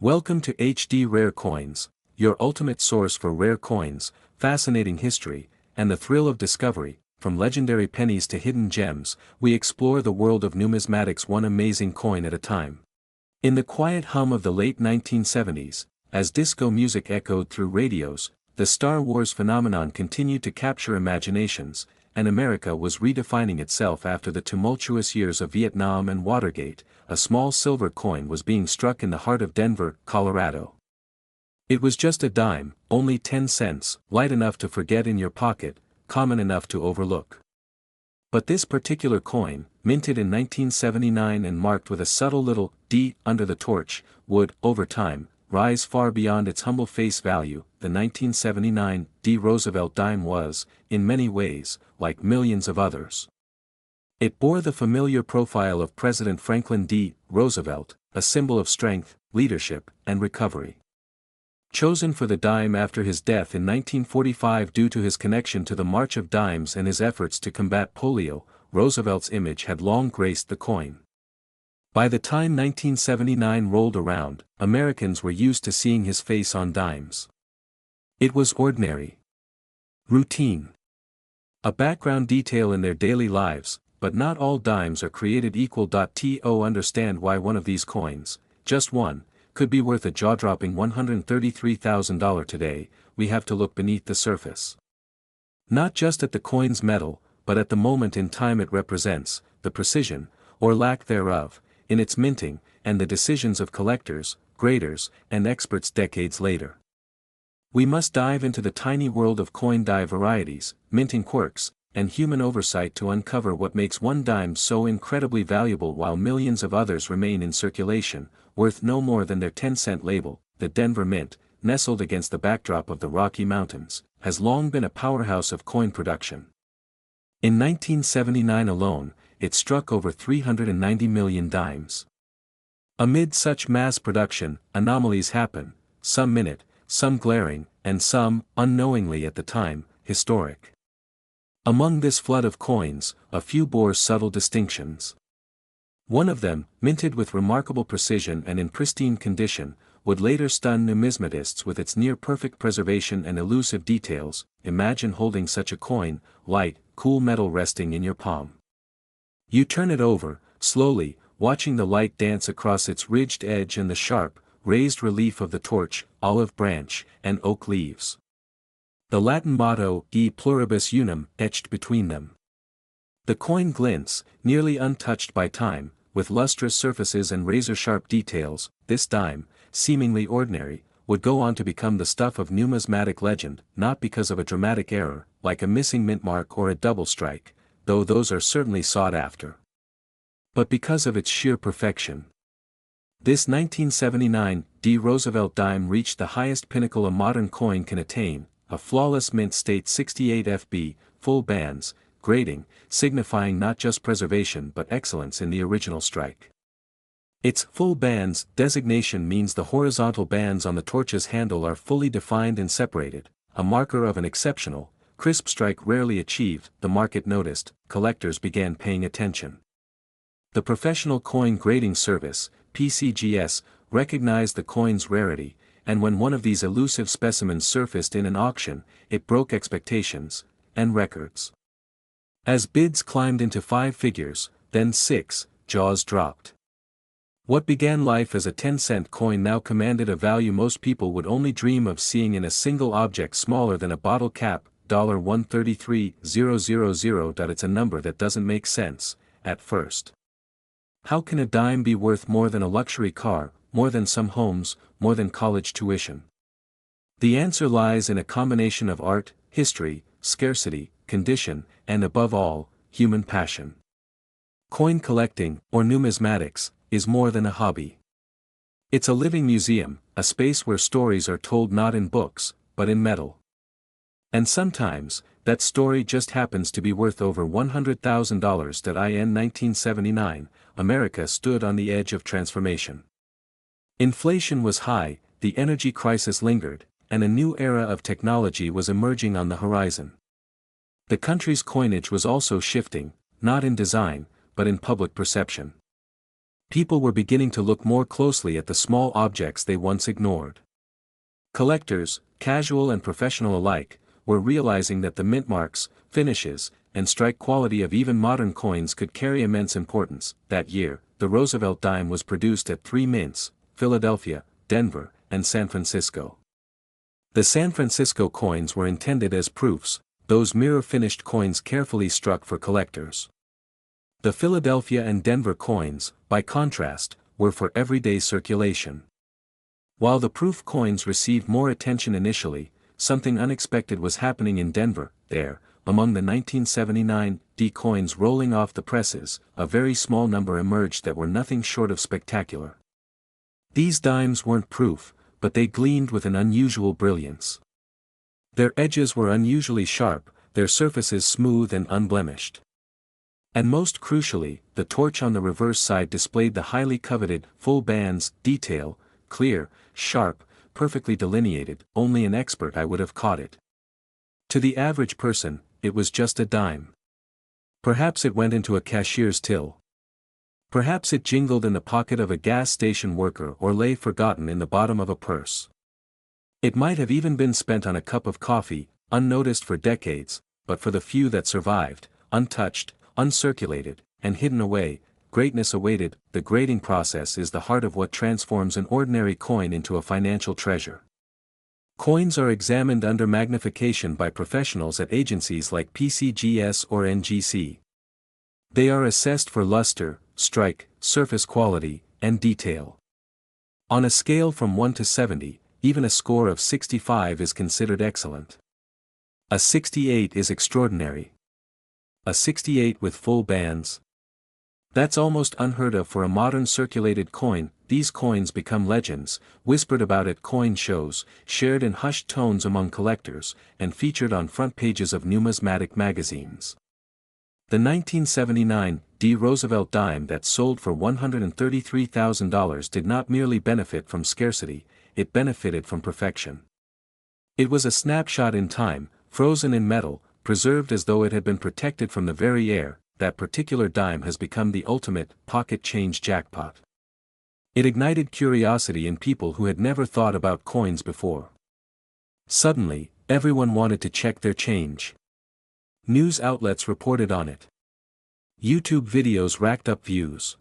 Welcome to HD Rare Coins, your ultimate source for rare coins, fascinating history, and the thrill of discovery. From legendary pennies to hidden gems, we explore the world of numismatics one amazing coin at a time. In the quiet hum of the late 1970s, as disco music echoed through radios, the Star Wars phenomenon continued to capture imaginations, and America was redefining itself after the tumultuous years of Vietnam and Watergate. A small silver coin was being struck in the heart of Denver, Colorado. It was just a dime, only 10 cents, light enough to forget in your pocket, common enough to overlook. But this particular coin, minted in 1979 and marked with a subtle little D under the torch, would, over time, rise far beyond its humble face value. The 1979 D. Roosevelt dime was, in many ways, like millions of others. It bore the familiar profile of President Franklin D. Roosevelt, a symbol of strength, leadership, and recovery. Chosen for the dime after his death in 1945 due to his connection to the March of Dimes and his efforts to combat polio, Roosevelt's image had long graced the coin. By the time 1979 rolled around, Americans were used to seeing his face on dimes. It was ordinary. Routine. A background detail in their daily lives, but not all dimes are created equal. To understand why one of these coins, just one, could be worth a jaw-dropping $133,000 today, we have to look beneath the surface. Not just at the coin's metal, but at the moment in time it represents, the precision, or lack thereof, in its minting, and the decisions of collectors, graders, and experts decades later. We must dive into the tiny world of coin die varieties, minting quirks, and human oversight to uncover what makes one dime so incredibly valuable while millions of others remain in circulation, worth no more than their 10-cent label. The Denver Mint, nestled against the backdrop of the Rocky Mountains, has long been a powerhouse of coin production. In 1979 alone, it struck over 390 million dimes. Amid such mass production, anomalies happen, some minute, some glaring, and some, unknowingly at the time, historic. Among this flood of coins, a few bore subtle distinctions. One of them, minted with remarkable precision and in pristine condition, would later stun numismatists with its near-perfect preservation and elusive details. Imagine holding such a coin, light, cool metal resting in your palm. You turn it over, slowly, watching the light dance across its ridged edge and the sharp, raised relief of the torch, olive branch, and oak leaves. The Latin motto, E pluribus unum, etched between them. The coin glints, nearly untouched by time, with lustrous surfaces and razor-sharp details. This dime, seemingly ordinary, would go on to become the stuff of numismatic legend, not because of a dramatic error, like a missing mint mark or a double strike, though those are certainly sought after, but because of its sheer perfection. This 1979 D. Roosevelt dime reached the highest pinnacle a modern coin can attain, a flawless mint state 68 FB, full bands, grading, signifying not just preservation but excellence in the original strike. Its full bands designation means the horizontal bands on the torch's handle are fully defined and separated, a marker of an exceptional, crisp strike rarely achieved. The market noticed, collectors began paying attention. The Professional Coin Grading Service, PCGS, recognized the coin's rarity, and when one of these elusive specimens surfaced in an auction, it broke expectations, and records. As bids climbed into 5 figures, then 6, jaws dropped. What began life as a 10-cent coin now commanded a value most people would only dream of seeing in a single object smaller than a bottle cap, $133,000. It's a number that doesn't make sense, at first. How can a dime be worth more than a luxury car, more than some homes, more than college tuition? The answer lies in a combination of art, history, scarcity, condition, and above all, human passion. Coin collecting, or numismatics, is more than a hobby. It's a living museum, a space where stories are told not in books, but in metal. And sometimes, that story just happens to be worth over $100,000. In 1979, America stood on the edge of transformation. Inflation was high, the energy crisis lingered, and a new era of technology was emerging on the horizon. The country's coinage was also shifting, not in design, but in public perception. People were beginning to look more closely at the small objects they once ignored. Collectors, casual and professional alike, were realizing that the mint marks, finishes, and strike quality of even modern coins could carry immense importance. That year, the Roosevelt dime was produced at 3 mints, Philadelphia, Denver, and San Francisco. The San Francisco coins were intended as proofs, those mirror-finished coins carefully struck for collectors. The Philadelphia and Denver coins, by contrast, were for everyday circulation. While the proof coins received more attention initially, something unexpected was happening in Denver. There, among the 1979 D coins rolling off the presses, a very small number emerged that were nothing short of spectacular. These dimes weren't proof, but they gleamed with an unusual brilliance. Their edges were unusually sharp, their surfaces smooth and unblemished. And most crucially, the torch on the reverse side displayed the highly coveted full bands detail, clear, sharp, perfectly delineated. Only an expert eye would have caught it. To the average person, it was just a dime. Perhaps it went into a cashier's till. Perhaps it jingled in the pocket of a gas station worker or lay forgotten in the bottom of a purse. It might have even been spent on a cup of coffee, unnoticed for decades, but for the few that survived, untouched, uncirculated, and hidden away, greatness awaited. The grading process is the heart of what transforms an ordinary coin into a financial treasure. Coins are examined under magnification by professionals at agencies like PCGS or NGC. They are assessed for luster, strike, surface quality, and detail. On a scale from 1 to 70, even a score of 65 is considered excellent. A 68 is extraordinary. A 68 with full bands? That's almost unheard of for a modern circulated coin. These coins become legends, whispered about at coin shows, shared in hushed tones among collectors, and featured on front pages of numismatic magazines. The 1979 D. Roosevelt dime that sold for $133,000 did not merely benefit from scarcity, it benefited from perfection. It was a snapshot in time, frozen in metal, preserved as though it had been protected from the very air. That particular dime has become the ultimate pocket change jackpot. It ignited curiosity in people who had never thought about coins before. Suddenly, everyone wanted to check their change. News outlets reported on it. YouTube videos racked up views.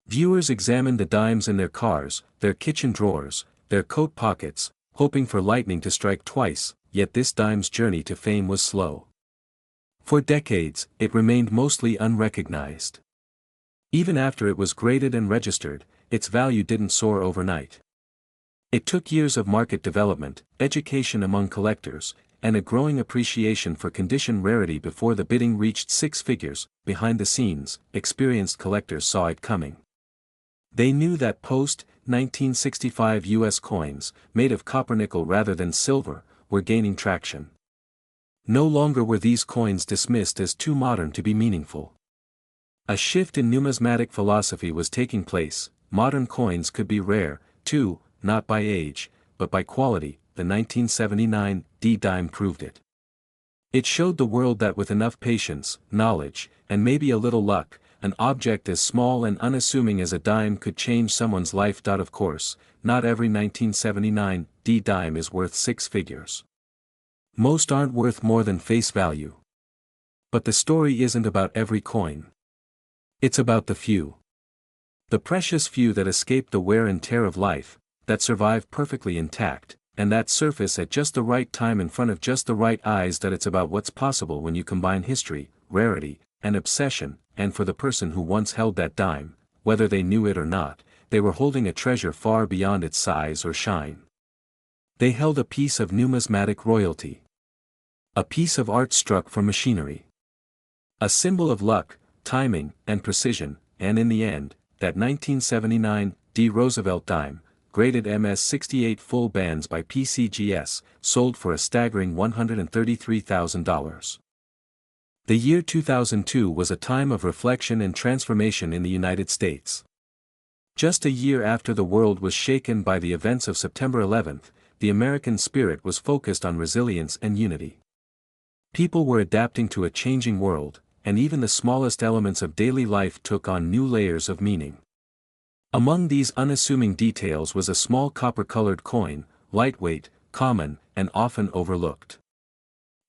Viewers examined the dimes in their cars, their kitchen drawers, their coat pockets, hoping for lightning to strike twice, yet this dime's journey to fame was slow. For decades, it remained mostly unrecognized. Even after it was graded and registered, its value didn't soar overnight. It took years of market development, education among collectors, and a growing appreciation for condition rarity before the bidding reached 6 figures. Behind the scenes, experienced collectors saw it coming. They knew that post-1965 U.S. coins, made of copper-nickel rather than silver, were gaining traction. No longer were these coins dismissed as too modern to be meaningful. A shift in numismatic philosophy was taking place. Modern coins could be rare, too, not by age, but by quality. The 1979 D dime proved it. It showed the world that with enough patience, knowledge, and maybe a little luck, an object as small and unassuming as a dime could change someone's life. Of course, not every 1979 D dime is worth 6 figures. Most aren't worth more than face value. But the story isn't about every coin. It's about the few. The precious few that escape the wear and tear of life, that survive perfectly intact, and that surface at just the right time in front of just the right eyes. That it's about what's possible when you combine history, rarity, and obsession. And for the person who once held that dime, whether they knew it or not, they were holding a treasure far beyond its size or shine. They held a piece of numismatic royalty. A piece of art struck from machinery. A symbol of luck, timing, and precision. And in the end, that 1979 D. Roosevelt dime, graded MS-68 full bands by PCGS, sold for a staggering $133,000. The year 2002 was a time of reflection and transformation in the United States. Just a year after the world was shaken by the events of September 11, the American spirit was focused on resilience and unity. People were adapting to a changing world, and even the smallest elements of daily life took on new layers of meaning. Among these unassuming details was a small copper-colored coin, lightweight, common, and often overlooked.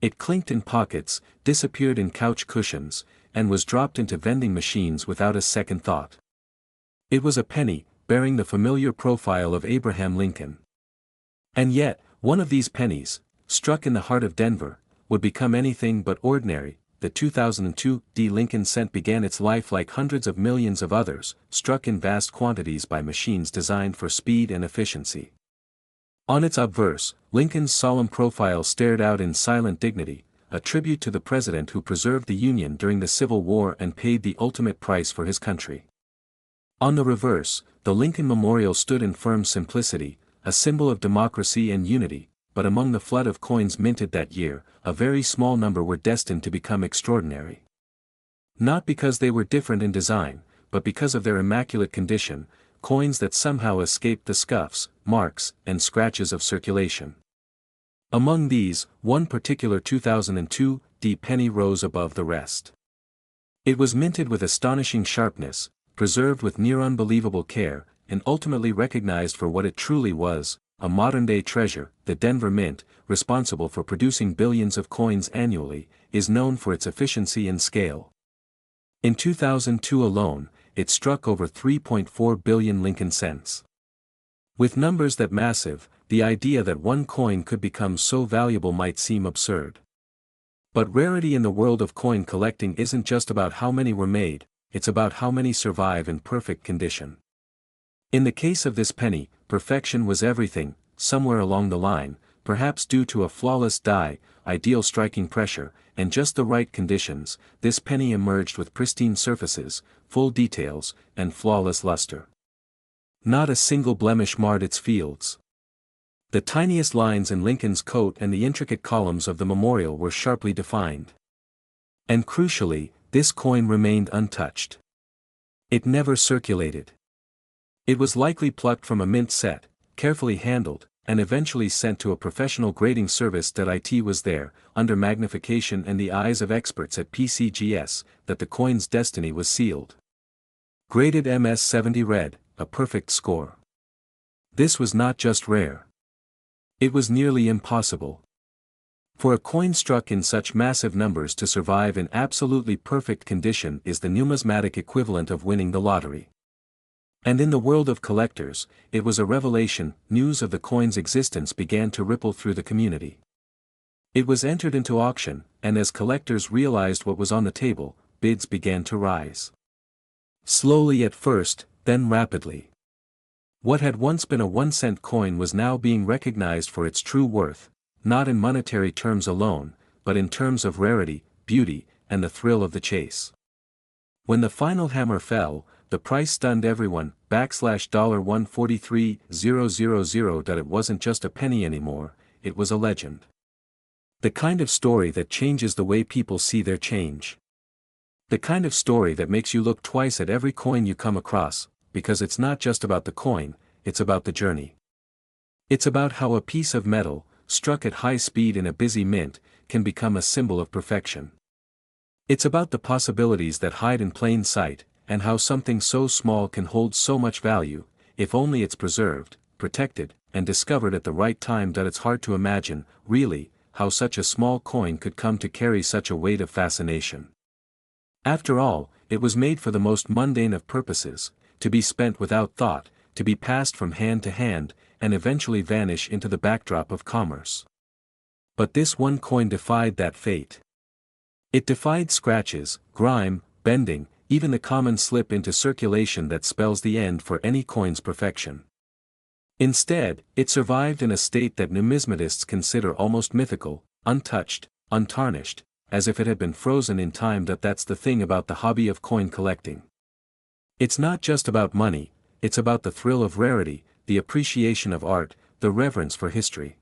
It clinked in pockets, disappeared in couch cushions, and was dropped into vending machines without a second thought. It was a penny, bearing the familiar profile of Abraham Lincoln. And yet, one of these pennies, struck in the heart of Denver, would become anything but ordinary. The 2002 Lincoln cent began its life like hundreds of millions of others, struck in vast quantities by machines designed for speed and efficiency. On its obverse, Lincoln's solemn profile stared out in silent dignity, a tribute to the president who preserved the Union during the Civil War and paid the ultimate price for his country. On the reverse, the Lincoln Memorial stood in firm simplicity, a symbol of democracy and unity, but among the flood of coins minted that year, a very small number were destined to become extraordinary. Not because they were different in design, but because of their immaculate condition, coins that somehow escaped the scuffs, marks, and scratches of circulation. Among these, one particular 2002 penny rose above the rest. It was minted with astonishing sharpness, preserved with near unbelievable care, and ultimately recognized for what it truly was, a modern-day treasure. The Denver Mint, responsible for producing billions of coins annually, is known for its efficiency and scale. In 2002 alone, it struck over 3.4 billion Lincoln cents. With numbers that massive, the idea that one coin could become so valuable might seem absurd. But rarity in the world of coin collecting isn't just about how many were made, it's about how many survive in perfect condition. In the case of this penny, perfection was everything. Somewhere along the line, perhaps due to a flawless die, ideal striking pressure, and just the right conditions, this penny emerged with pristine surfaces, full details, and flawless luster. Not a single blemish marred its fields. The tiniest lines in Lincoln's coat and the intricate columns of the memorial were sharply defined. And crucially, this coin remained untouched. It never circulated. It was likely plucked from a mint set, carefully handled, and eventually sent to a professional grading service. It was there, under magnification and the eyes of experts at PCGS, that the coin's destiny was sealed. Graded MS-70 red, a perfect score. This was not just rare. It was nearly impossible. For a coin struck in such massive numbers to survive in absolutely perfect condition is the numismatic equivalent of winning the lottery. And in the world of collectors, it was a revelation. News of the coin's existence began to ripple through the community. It was entered into auction, and as collectors realized what was on the table, bids began to rise. Slowly at first, then rapidly. What had once been a 1-cent coin was now being recognized for its true worth, not in monetary terms alone, but in terms of rarity, beauty, and the thrill of the chase. When the final hammer fell, the price stunned everyone. $143,000. It wasn't just a penny anymore, it was a legend. The kind of story that changes the way people see their change. The kind of story that makes you look twice at every coin you come across, because it's not just about the coin, it's about the journey. It's about how a piece of metal, struck at high speed in a busy mint, can become a symbol of perfection. It's about the possibilities that hide in plain sight, and how something so small can hold so much value, if only it's preserved, protected, and discovered at the right time. It's hard to imagine, really, how such a small coin could come to carry such a weight of fascination. After all, it was made for the most mundane of purposes, to be spent without thought, to be passed from hand to hand, and eventually vanish into the backdrop of commerce. But this one coin defied that fate. It defied scratches, grime, bending, even the common slip into circulation that spells the end for any coin's perfection. Instead, it survived in a state that numismatists consider almost mythical, untouched, untarnished, as if it had been frozen in time. That's the thing about the hobby of coin collecting. It's not just about money, it's about the thrill of rarity, the appreciation of art, the reverence for history.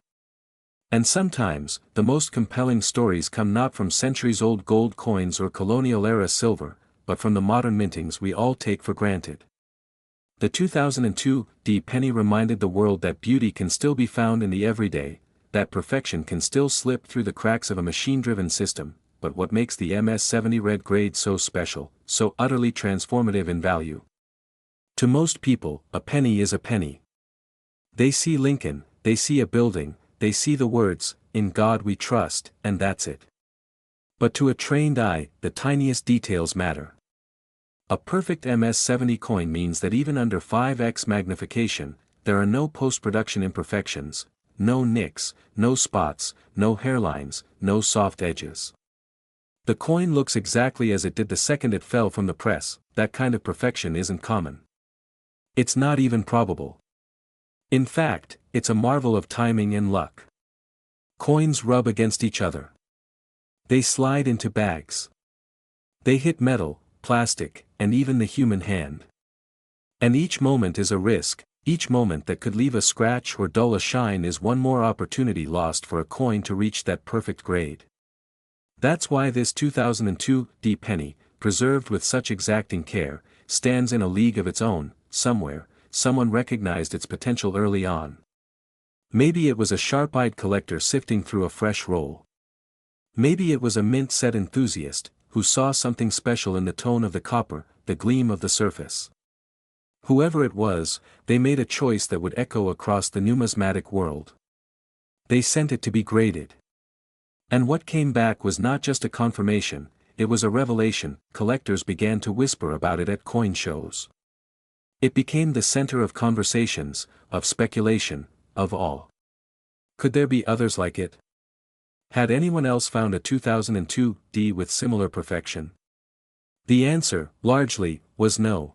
And sometimes, the most compelling stories come not from centuries-old gold coins or colonial-era silver, but from the modern mintings we all take for granted. The 2002 penny reminded the world that beauty can still be found in the everyday, that perfection can still slip through the cracks of a machine-driven system. But what makes the MS-70 red grade so special, so utterly transformative in value? To most people, a penny is a penny. They see Lincoln, they see a building, they see the words, "In God We Trust," and that's it. But to a trained eye, the tiniest details matter. A perfect MS-70 coin means that even under 5x magnification, there are no post-production imperfections, no nicks, no spots, no hairlines, no soft edges. The coin looks exactly as it did the second it fell from the press. That kind of perfection isn't common. It's not even probable. In fact, it's a marvel of timing and luck. Coins rub against each other. They slide into bags. They hit metal, plastic, and even the human hand. And each moment is a risk. Each moment that could leave a scratch or dull a shine is one more opportunity lost for a coin to reach that perfect grade. That's why this 2002 D penny, preserved with such exacting care, stands in a league of its own. Somewhere, someone recognized its potential early on. Maybe it was a sharp-eyed collector sifting through a fresh roll. Maybe it was a mint-set enthusiast, who saw something special in the tone of the copper, the gleam of the surface. Whoever it was, they made a choice that would echo across the numismatic world. They sent it to be graded. And what came back was not just a confirmation, it was a revelation. Collectors began to whisper about it at coin shows. It became the center of conversations, of speculation, of awe. Could there be others like it? Had anyone else found a 2002 D with similar perfection? The answer, largely, was no.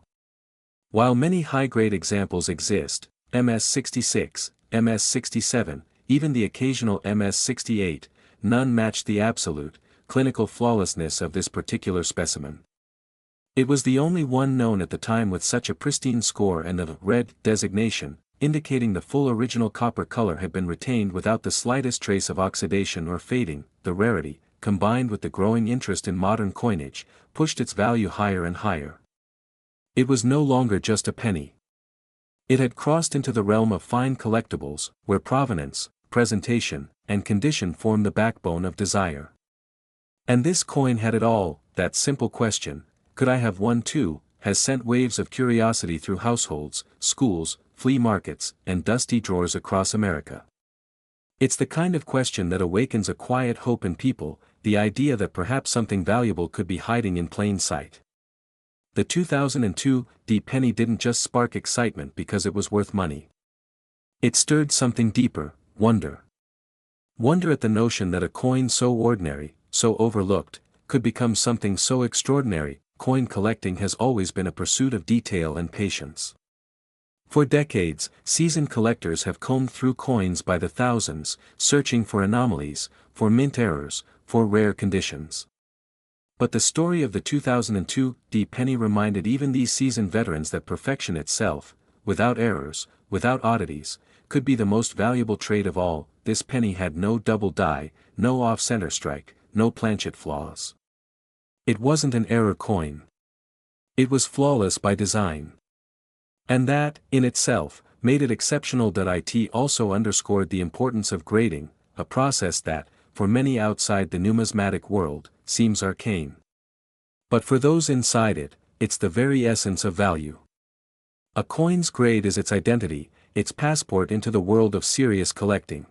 While many high-grade examples exist, MS-66, MS-67, even the occasional MS-68, none matched the absolute, clinical flawlessness of this particular specimen. It was the only one known at the time with such a pristine score and a red designation, indicating the full original copper color had been retained without the slightest trace of oxidation or fading. The rarity, combined with the growing interest in modern coinage, pushed its value higher and higher. It was no longer just a penny. It had crossed into the realm of fine collectibles, where provenance, presentation, and condition formed the backbone of desire. And this coin had it all. That simple question, "Could I have one too?" has sent waves of curiosity through households, schools, flea markets, and dusty drawers across America. It's the kind of question that awakens a quiet hope in people, the idea that perhaps something valuable could be hiding in plain sight. The 2002 D penny didn't just spark excitement because it was worth money. It stirred something deeper, wonder. Wonder at the notion that a coin so ordinary, so overlooked, could become something so extraordinary. Coin collecting has always been a pursuit of detail and patience. For decades, seasoned collectors have combed through coins by the thousands, searching for anomalies, for mint errors, for rare conditions. But the story of the 2002 D penny reminded even these seasoned veterans that perfection itself, without errors, without oddities, could be the most valuable trade of all. This penny had no double die, no off-center strike, no planchet flaws. It wasn't an error coin. It was flawless by design. And that, in itself, made it exceptional. It also underscored the importance of grading, a process that, for many outside the numismatic world, seems arcane. But for those inside it, it's the very essence of value. A coin's grade is its identity, its passport into the world of serious collecting.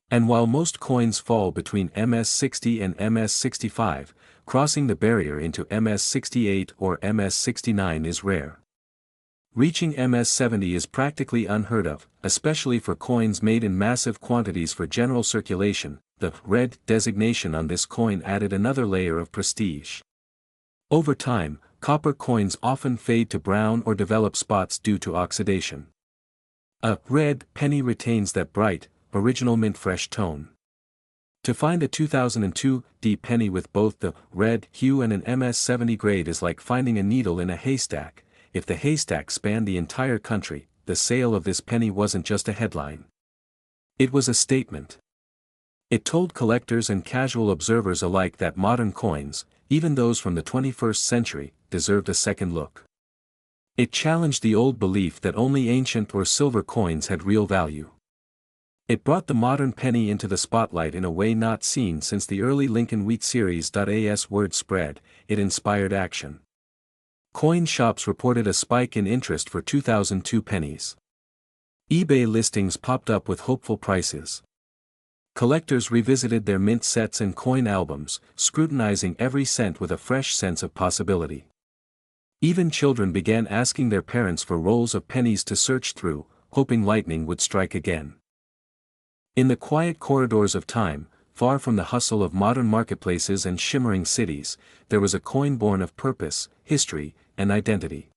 And while most coins fall between MS-60 and MS-65, crossing the barrier into MS-68 or MS-69 is rare. Reaching MS-70 is practically unheard of, especially for coins made in massive quantities for general circulation. The red designation on this coin added another layer of prestige. Over time, copper coins often fade to brown or develop spots due to oxidation. A red penny retains that bright, original mint-fresh tone. To find a 2002 D penny with both the red hue and an MS-70 grade is like finding a needle in a haystack. If the haystack spanned the entire country, the sale of this penny wasn't just a headline. It was a statement. It told collectors and casual observers alike that modern coins, even those from the 21st century, deserved a second look. It challenged the old belief that only ancient or silver coins had real value. It brought the modern penny into the spotlight in a way not seen since the early Lincoln Wheat series. As word spread, it inspired action. Coin shops reported a spike in interest for 2002 pennies. eBay listings popped up with hopeful prices. Collectors revisited their mint sets and coin albums, scrutinizing every cent with a fresh sense of possibility. Even children began asking their parents for rolls of pennies to search through, hoping lightning would strike again. In the quiet corridors of time, far from the hustle of modern marketplaces and shimmering cities, there was a coin born of purpose, history, and identity.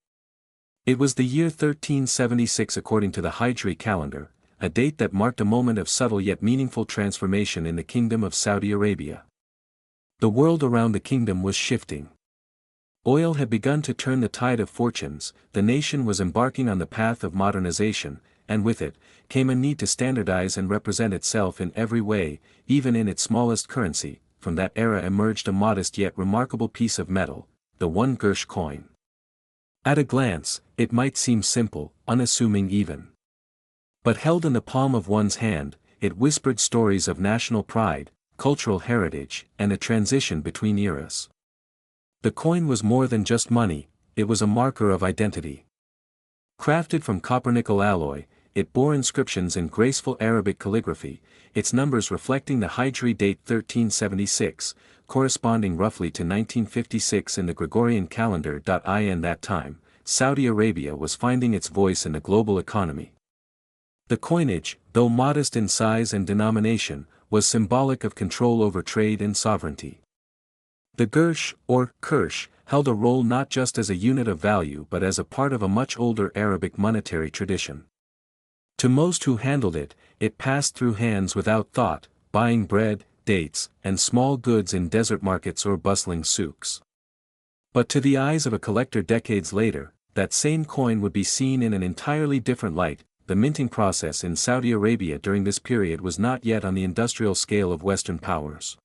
It was the year 1376 according to the Hijri calendar, a date that marked a moment of subtle yet meaningful transformation in the Kingdom of Saudi Arabia. The world around the kingdom was shifting. Oil had begun to turn the tide of fortunes, the nation was embarking on the path of modernization, and with it, came a need to standardize and represent itself in every way, even in its smallest currency. From that era emerged a modest yet remarkable piece of metal, the 1 Gersh coin. At a glance, it might seem simple, unassuming even. But held in the palm of one's hand, it whispered stories of national pride, cultural heritage, and a transition between eras. The coin was more than just money, it was a marker of identity. Crafted from copper-nickel alloy, it bore inscriptions in graceful Arabic calligraphy, its numbers reflecting the Hijri date 1376, corresponding roughly to 1956 in the Gregorian calendar. In that time, Saudi Arabia was finding its voice in the global economy. The coinage, though modest in size and denomination, was symbolic of control over trade and sovereignty. The Gersh, or Kirsch, held a role not just as a unit of value but as a part of a much older Arabic monetary tradition. To most who handled it, it passed through hands without thought, buying bread, dates, and small goods in desert markets or bustling souks. But to the eyes of a collector decades later, that same coin would be seen in an entirely different light. The minting process in Saudi Arabia during this period was not yet on the industrial scale of Western powers.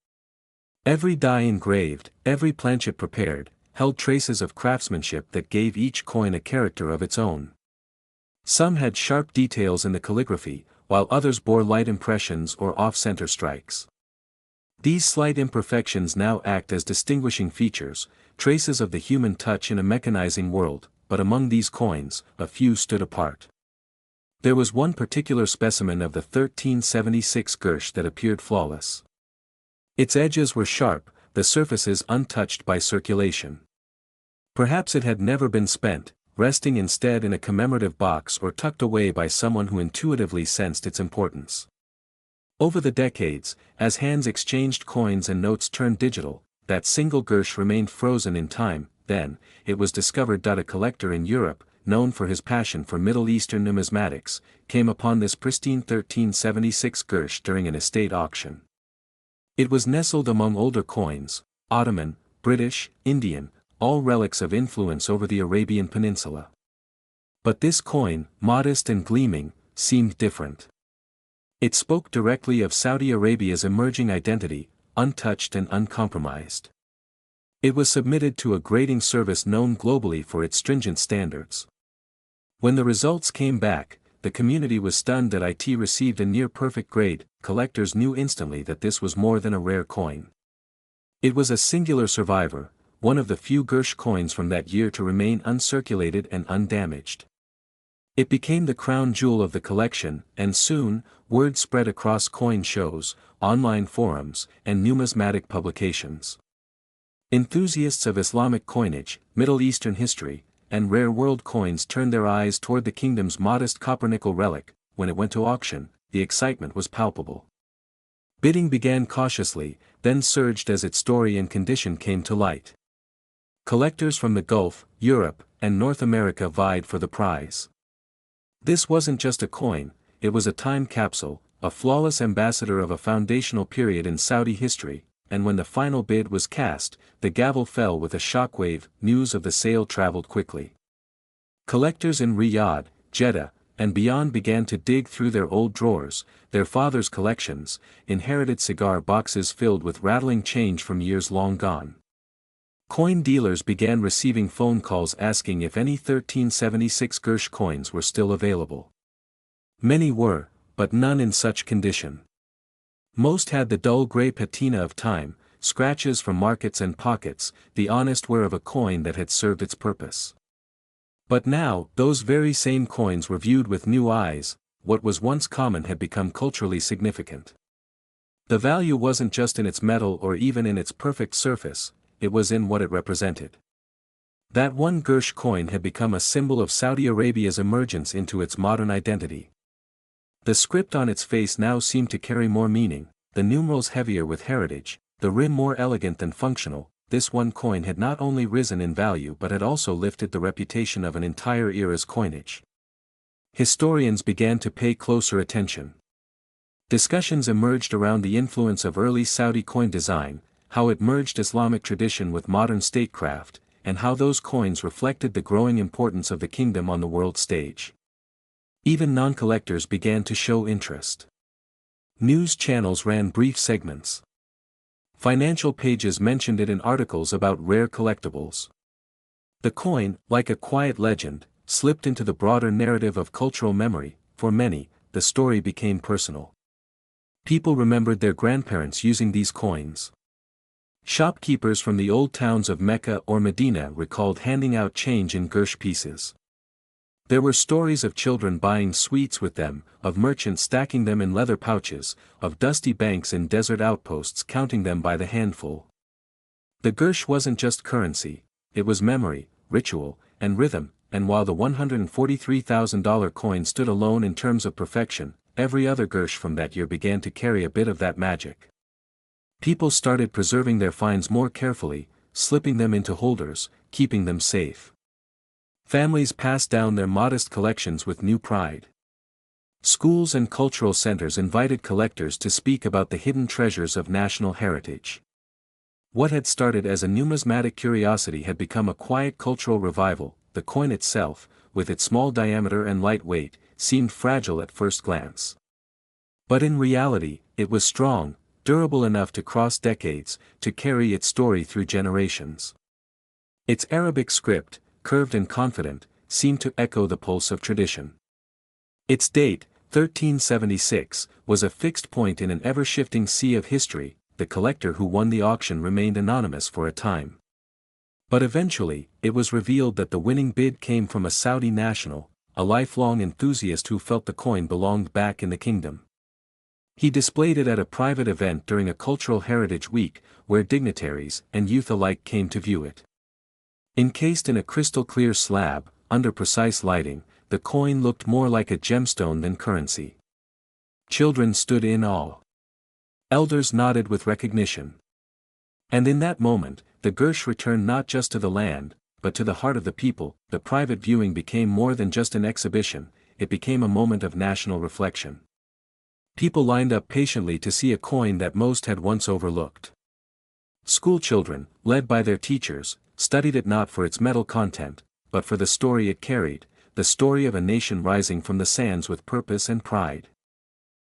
Every die engraved, every planchet prepared, held traces of craftsmanship that gave each coin a character of its own. Some had sharp details in the calligraphy, while others bore light impressions or off-center strikes. These slight imperfections now act as distinguishing features, traces of the human touch in a mechanizing world, but among these coins, a few stood apart. There was one particular specimen of the 1376 Gersh that appeared flawless. Its edges were sharp, the surfaces untouched by circulation. Perhaps it had never been spent, resting instead in a commemorative box or tucked away by someone who intuitively sensed its importance. Over the decades, as hands exchanged coins and notes turned digital, that single Gersh remained frozen in time. Then, it was discovered that a collector in Europe, known for his passion for Middle Eastern numismatics, came upon this pristine 1376 Gersh during an estate auction. It was nestled among older coins, Ottoman, British, Indian, all relics of influence over the Arabian Peninsula. But this coin, modest and gleaming, seemed different. It spoke directly of Saudi Arabia's emerging identity, untouched and uncompromised. It was submitted to a grading service known globally for its stringent standards. When the results came back, the community was stunned that it received a near-perfect grade. Collectors knew instantly that this was more than a rare coin. It was a singular survivor, one of the few Gersh coins from that year to remain uncirculated and undamaged. It became the crown jewel of the collection, and soon, word spread across coin shows, online forums, and numismatic publications. Enthusiasts of Islamic coinage, Middle Eastern history, and rare world coins turned their eyes toward the kingdom's modest copper-nickel relic. When it went to auction, the excitement was palpable. Bidding began cautiously, then surged as its story and condition came to light. Collectors from the Gulf, Europe, and North America vied for the prize. This wasn't just a coin, it was a time capsule, a flawless ambassador of a foundational period in Saudi history, and when the final bid was cast, the gavel fell with a shockwave. News of the sale traveled quickly. Collectors in Riyadh, Jeddah, and beyond began to dig through their old drawers, their fathers' collections, inherited cigar boxes filled with rattling change from years long gone. Coin dealers began receiving phone calls asking if any 1376 Gersh coins were still available. Many were, but none in such condition. Most had the dull gray patina of time, scratches from markets and pockets, the honest wear of a coin that had served its purpose. But now, those very same coins were viewed with new eyes. What was once common had become culturally significant. The value wasn't just in its metal or even in its perfect surface, it was in what it represented. That one Gersh coin had become a symbol of Saudi Arabia's emergence into its modern identity. The script on its face now seemed to carry more meaning, the numerals heavier with heritage, the rim more elegant than functional. This one coin had not only risen in value but had also lifted the reputation of an entire era's coinage. Historians began to pay closer attention. Discussions emerged around the influence of early Saudi coin design, how it merged Islamic tradition with modern statecraft, and how those coins reflected the growing importance of the kingdom on the world stage. Even non-collectors began to show interest. News channels ran brief segments. Financial pages mentioned it in articles about rare collectibles. The coin, like a quiet legend, slipped into the broader narrative of cultural memory. For many, the story became personal. People remembered their grandparents using these coins. Shopkeepers from the old towns of Mecca or Medina recalled handing out change in Gersh pieces. There were stories of children buying sweets with them, of merchants stacking them in leather pouches, of dusty banks in desert outposts counting them by the handful. The Gersh wasn't just currency, it was memory, ritual, and rhythm, and while the $143,000 coin stood alone in terms of perfection, every other Gersh from that year began to carry a bit of that magic. People started preserving their finds more carefully, slipping them into holders, keeping them safe. Families passed down their modest collections with new pride. Schools and cultural centers invited collectors to speak about the hidden treasures of national heritage. What had started as a numismatic curiosity had become a quiet cultural revival. The coin itself, with its small diameter and light weight, seemed fragile at first glance. But in reality, it was strong, durable enough to cross decades, to carry its story through generations. Its Arabic script, curved and confident, seemed to echo the pulse of tradition. Its date, 1376, was a fixed point in an ever-shifting sea of history. The collector who won the auction remained anonymous for a time. But eventually, it was revealed that the winning bid came from a Saudi national, a lifelong enthusiast who felt the coin belonged back in the kingdom. He displayed it at a private event during a cultural heritage week, where dignitaries and youth alike came to view it. Encased in a crystal-clear slab, under precise lighting, the coin looked more like a gemstone than currency. Children stood in awe. Elders nodded with recognition. And in that moment, the Gersh returned not just to the land, but to the heart of the people. The private viewing became more than just an exhibition, it became a moment of national reflection. People lined up patiently to see a coin that most had once overlooked. Schoolchildren, led by their teachers, studied it not for its metal content, but for the story it carried, the story of a nation rising from the sands with purpose and pride.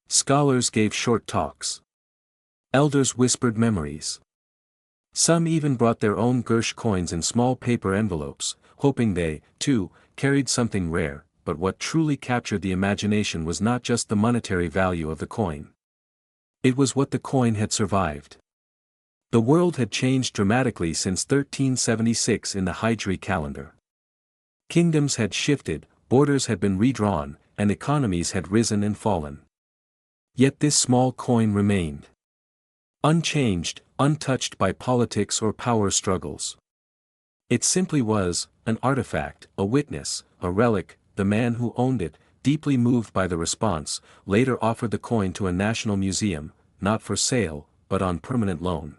Scholars gave short talks. Elders whispered memories. Some even brought their own Gersh coins in small paper envelopes, hoping they, too, carried something rare. But what truly captured the imagination was not just the monetary value of the coin. It was what the coin had survived. The world had changed dramatically since 1376 in the Hijri calendar. Kingdoms had shifted, borders had been redrawn, and economies had risen and fallen. Yet this small coin remained. Unchanged, untouched by politics or power struggles. It simply was, an artifact, a witness, a relic. The man who owned it, deeply moved by the response, later offered the coin to a national museum, not for sale, but on permanent loan.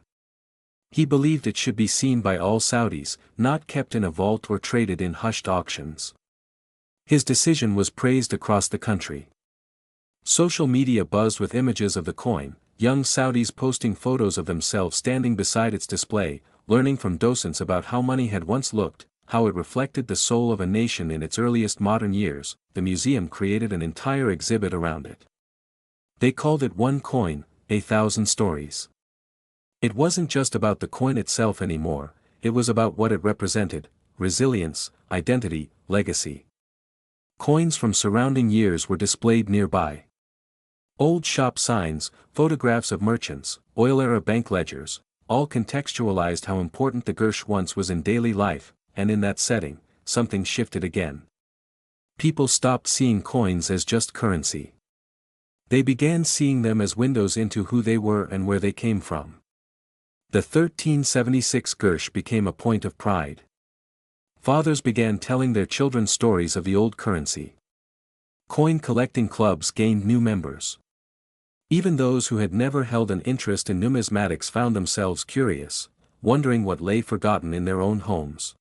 He believed it should be seen by all Saudis, not kept in a vault or traded in hushed auctions. His decision was praised across the country. Social media buzzed with images of the coin, young Saudis posting photos of themselves standing beside its display, learning from docents about how money had once looked, how it reflected the soul of a nation in its earliest modern years. The museum created an entire exhibit around it. They called it One Coin, 1,000 Stories. It wasn't just about the coin itself anymore, it was about what it represented: resilience, identity, legacy. Coins from surrounding years were displayed nearby. Old shop signs, photographs of merchants, oil-era bank ledgers, all contextualized how important the Gersh once was in daily life, and in that setting, something shifted again. People stopped seeing coins as just currency. They began seeing them as windows into who they were and where they came from. The 1376 Gersh became a point of pride. Fathers began telling their children stories of the old currency. Coin collecting clubs gained new members. Even those who had never held an interest in numismatics found themselves curious, wondering what lay forgotten in their own homes.